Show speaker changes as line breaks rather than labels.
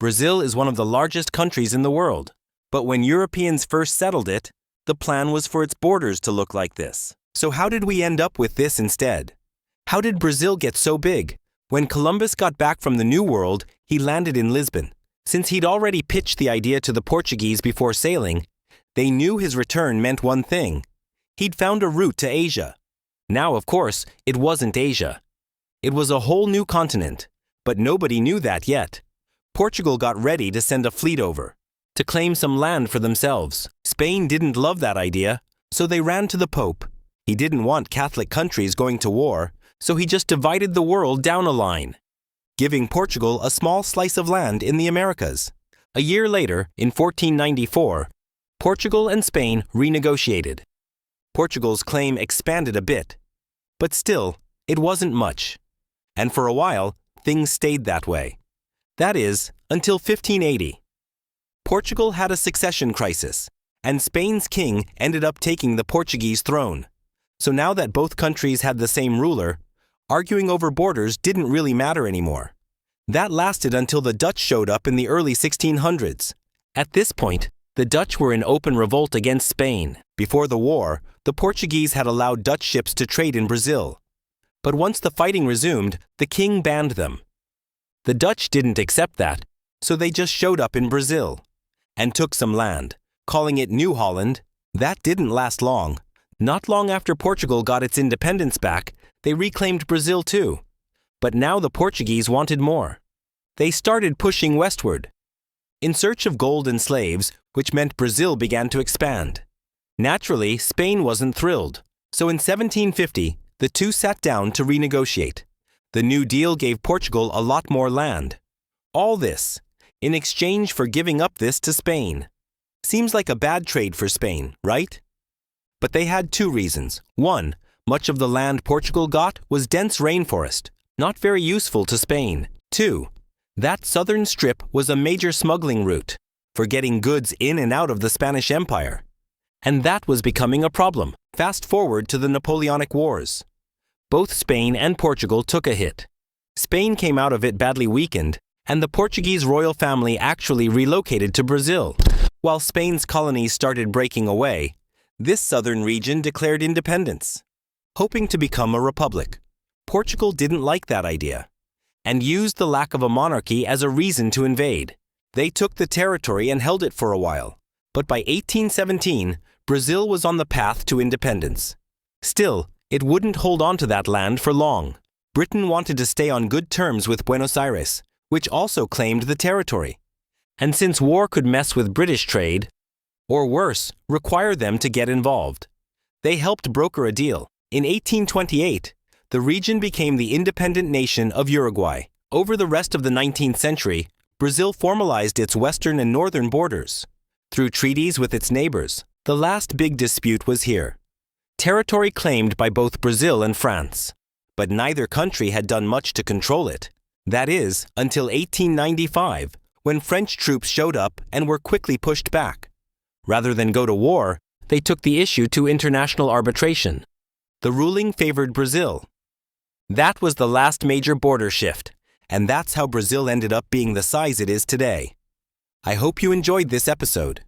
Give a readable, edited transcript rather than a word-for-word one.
Brazil is one of the largest countries in the world, but when Europeans first settled it, the plan was for its borders to look like this. So how did we end up with this instead? How did Brazil get so big? When Columbus got back from the New World, he landed in Lisbon. Since he'd already pitched the idea to the Portuguese before sailing, they knew his return meant one thing. He'd found a route to Asia. Now, of course, it wasn't Asia. It was a whole new continent, but nobody knew that yet. Portugal got ready to send a fleet over, to claim some land for themselves. Spain didn't love that idea, so they ran to the Pope. He didn't want Catholic countries going to war, so he just divided the world down a line, giving Portugal a small slice of land in the Americas. A year later, in 1494, Portugal and Spain renegotiated. Portugal's claim expanded a bit, but still, it wasn't much. And for a while, things stayed that way. That is, until 1580. Portugal had a succession crisis, and Spain's king ended up taking the Portuguese throne. So now that both countries had the same ruler, arguing over borders didn't really matter anymore. That lasted until the Dutch showed up in the early 1600s. At this point, the Dutch were in open revolt against Spain. Before the war, the Portuguese had allowed Dutch ships to trade in Brazil. But once the fighting resumed, the king banned them. The Dutch didn't accept that, so they just showed up in Brazil and took some land, calling it New Holland. That didn't last long. Not long after Portugal got its independence back, they reclaimed Brazil too. But now the Portuguese wanted more. They started pushing westward, in search of gold and slaves, which meant Brazil began to expand. Naturally, Spain wasn't thrilled, so in 1750, the two sat down to renegotiate. The New Deal gave Portugal a lot more land. All this, in exchange for giving up this to Spain. Seems like a bad trade for Spain, right? But they had two reasons. One, much of the land Portugal got was dense rainforest, not very useful to Spain. Two, that southern strip was a major smuggling route for getting goods in and out of the Spanish Empire. And that was becoming a problem. Fast forward to the Napoleonic Wars. Both Spain and Portugal took a hit. Spain came out of it badly weakened, and the Portuguese royal family actually relocated to Brazil. While Spain's colonies started breaking away, this southern region declared independence, hoping to become a republic. Portugal didn't like that idea, and used the lack of a monarchy as a reason to invade. They took the territory and held it for a while, but by 1817, Brazil was on the path to independence. Still, it wouldn't hold on to that land for long. Britain wanted to stay on good terms with Buenos Aires, which also claimed the territory. And since war could mess with British trade, or worse, require them to get involved, they helped broker a deal. In 1828, the region became the independent nation of Uruguay. Over the rest of the 19th century, Brazil formalized its western and northern borders through treaties with its neighbors. The last big dispute was here. Territory claimed by both Brazil and France, but neither country had done much to control it. That is, until 1895, when French troops showed up and were quickly pushed back. Rather than go to war, they took the issue to international arbitration. The ruling favored Brazil. That was the last major border shift, and that's how Brazil ended up being the size it is today. I hope you enjoyed this episode.